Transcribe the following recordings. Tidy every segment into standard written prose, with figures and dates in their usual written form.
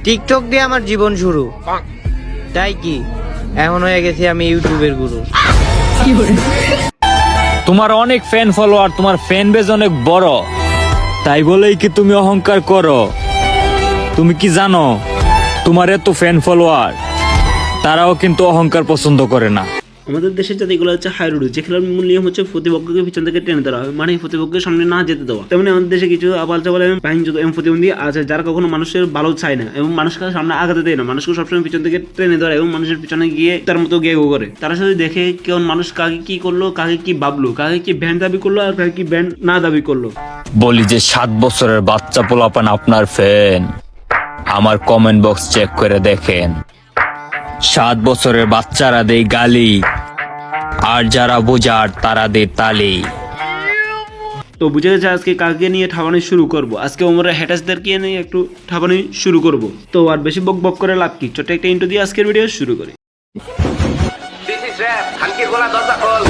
TikTok দিয়ে আমার জীবন শুরু, তাই কি এখন হয়ে গেছি আমি ইউটিউবের গুরু। তোমার অনেক ফ্যান ফলোয়ার, তোমার ফ্যান বেজ অনেক বড়, তাই বলেই কি তুমি অহংকার করো? তুমি কি জানো তোমার এত ফ্যান ফলোয়ার তারাও কিন্তু অহংকার পছন্দ করে না। আমাদের দেশের জাতিগুলো হচ্ছে হাই রুড, যে খেলার মূল নিয়ম হচ্ছে প্রতিপক্ষকে পিছন থেকে টেনে ধরা হয়, মানে প্রতিপক্ষের সামনে না যেতে দেওয়া। তেমনি আমাদের দেশে কিছু আবাল চাবাল এবং বাহিনীযুক্ত এবং প্রতিবন্ধী আছে যারা কখনো মানুষের ভালো চায় না এবং মানুষকে সামনে আগাতে দেয় না, মানুষকে সবসময় পিছন থেকে টেনে ধরে এবং মানুষের পিছনে গিয়ে তার মতো গেগো করে। তারা শুধু দেখে কেমন মানুষ কাকে কি করলো, কাকে কি ভাবলো, কাকে কি ব্যান্ড দাবি করলো আর কাকে কি ব্যান্ড না দাবি করলো। বলি যে 7 বছরের বাচ্চা পোলাপান আপনার ফ্যান, আমার কমেন্ট বক্স চেক করে দেখেন। 7 বছরের বাচ্চারা দেয় গালি, আর যারা বোঝার তারা দেয় তালি। তো বুঝে গেছে আজকে কাকে নিয়ে ঠাবানি শুরু করব। আজকে ওমরের হ্যাটাসদেরকে নিয়ে একটু ঠাবানি শুরু করব। তো আর বেশি বক বক করে লাভ কি, ছোট্ট একটা ইন্ট্রো দিয়ে আজকের ভিডিও শুরু করি। This is rap. Hanki gola dorza khol.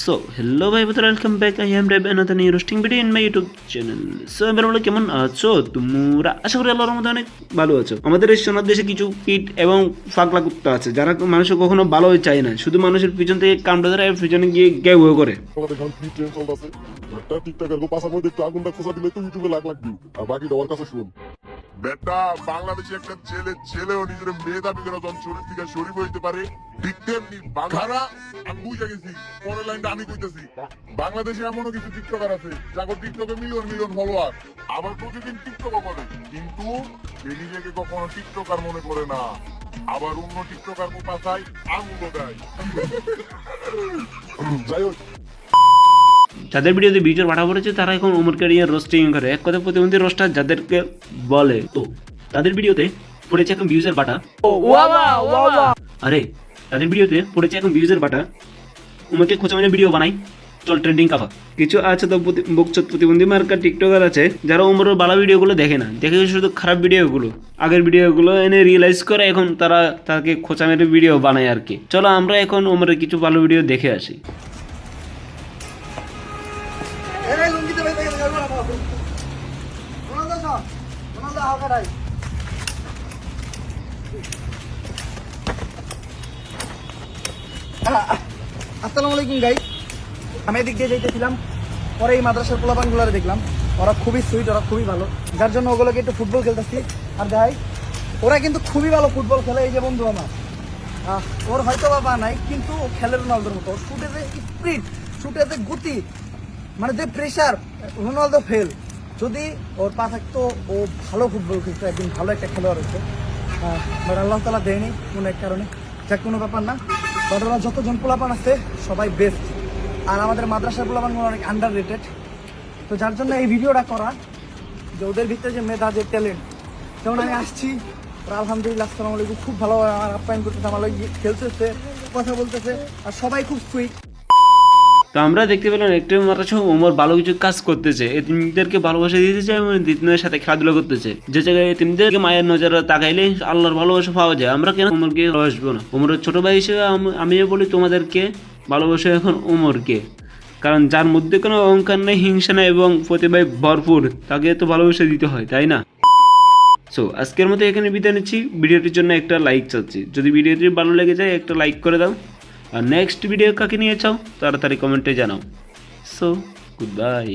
So hello ভাই বন্ধুরা, welcome back. I am RAB another new roasting video in my YouTube channel. So এবার বলো কেমন আছো তোমরা? আশা করি আল্লাহর মধ্যে অনেক ভালো আছো। আমাদের এই সোনার দেশে কিছু কিট এবং ফাঁকলা কুত্তা আছে যারা মানুষের কখনো ভালোই চায় না, শুধু মানুষের পিছন থেকে কামড়ে ধরে পিছনে গিয়ে গেউ করে। আমাদের এখন ফ্রি ট্রেন চলতেছে। একটা টিকটকের পাশার মধ্যে একটু আগুনটা খোঁজা দিলে তো ইউটিউবে লাখ লাখ ভিউ, আর বাকি দেওয়ার কাছে শুন। বেটা বাংলাদেশে একটা ছেলেও নিজের মেয়ে দাবি করে যখন শরীর থেকে শরীফ হইতে পারে, ঠিক তেমনি বাংলারা আমি বুঝে গেছি। পরের লাইনটা আমি কইতেছি, বাংলাদেশে এমনও কিছু টিকটকার আছে যাকে টিকটকে মিলিয়ন মিলিয়ন ফলোয়ার, আবার প্রতিদিন টিকটকও করে, কিন্তু সে নিজেকে কখনো টিকটকার মনে করে না। আবার অন্য টিকটকার পাশায় আঙুলও দেয়। যাই হোক, যাদের ভিডিওতে ভিডিও পাঠা পড়েছে তারা এখন ওমরকে নিয়ে রোস্টিং করে, এক কথা প্রতিবন্ধী রোস্টার যাদেরকে বলে। তো তাদের ভিডিওতে পড়েছে এখন ভিউজের বাটা। আরে তাদের ভিডিওতে পড়েছে এখন ভিউজের বাটা, ওমরকে খোঁচা মেরে ভিডিও বানাই, চল ট্রেন্ডিং কাফা। কিছু আছে তো বকচোদ প্রতিবন্ধী মার্কার টিকটকার আছে যারা ওমরের ভালো ভিডিওগুলো দেখে না, দেখে শুধু খারাপ ভিডিওগুলো, আগের ভিডিওগুলো এনে রিয়েলাইজ করে এখন তারা তাকে খোঁচা মেরে ভিডিও বানায় আর কি। চলো আমরা এখন ওমরের কিছু ভালো ভিডিও দেখে আসি। আসসালামু আলাইকুম গাইস, আমি এদিক দিয়ে যাইতেছিলাম, পরে এই মাদ্রাসার পোলাপানগুলো দেখলাম, ওরা খুবই সুইট, ওরা খুবই ভালো, যার জন্য ওগুলোকে একটু ফুটবল খেলতেছি। আর যাই ওরা কিন্তু খুবই ভালো ফুটবল খেলে। এই যে বন্ধু আমার, ওর হয়তো বাবা নাই, কিন্তু ও খেলে রোনালদোর মতো। ওর শুটে যে স্পিড, শুটে যে গতি, মানে যে প্রেশার, রোনালদো ফেল। যদি ওর পা থাকতো ও ভালো ফুটবল খেলতো, একদিন ভালো একটা খেলোয়াড় হতো, বাট আল্লাহ তালা দেয়নি কোনো এক কারণে। যাক, কোনো ব্যাপার না। বাট ওরা যতজন পোলাপান আছে সবাই বেস্ট, আর আমাদের মাদ্রাসার পোলাপানগুলো অনেক আন্ডার রেটেড। তো যার জন্য এই ভিডিওটা করা, যে ওদের ভিতরে যে মেধা, যে ট্যালেন্ট। যেমন আমি আসছি, ওরা আলহামদুলিল্লাহ আসসালামু আলাইকুম খুব ভালো আমার আপ্যায়ন করতেছে, আমার লাগে খেলতেছে, কথা বলতেছে, আর সবাই খুব সুইট। তো আমরা দেখতে পেলাম একটা মাদ্রাসা ওমর ভালো কিছু কাজ করতেছে, এতিমদেরকে ভালোবাসা দিতেছে এবং এতিমদের সাথে খেলাধুলা করতেছে। যে জায়গায় এতিমদেরকে মায়ের নজরে তাকাইলে আল্লাহর ভালোবাসা পাওয়া যায়। আমরা কেন ওমরকে ভালোবাসবো না? ওমরের ছোট ভাই হিসেবে আমিও বলি তোমাদেরকে ভালোবাসো এখন ওমরকে, কারণ যার মধ্যে কোনো অহংকার নেই, হিংসা নেই এবং প্রতিভায় ভরপুর, তাকে তো ভালোবাসা দিতে হয়, তাই না? সো আজকের মতো এখানে বিদায় নিচ্ছি। ভিডিওটির জন্য একটা লাইক চাচ্ছি, যদি ভিডিওটি ভালো লেগে যায় একটা লাইক করে দাও, আর নেক্সট ভিডিও কাকে নিয়ে চাও তাড়াতাড়ি কমেন্টে জানাও। So good bye.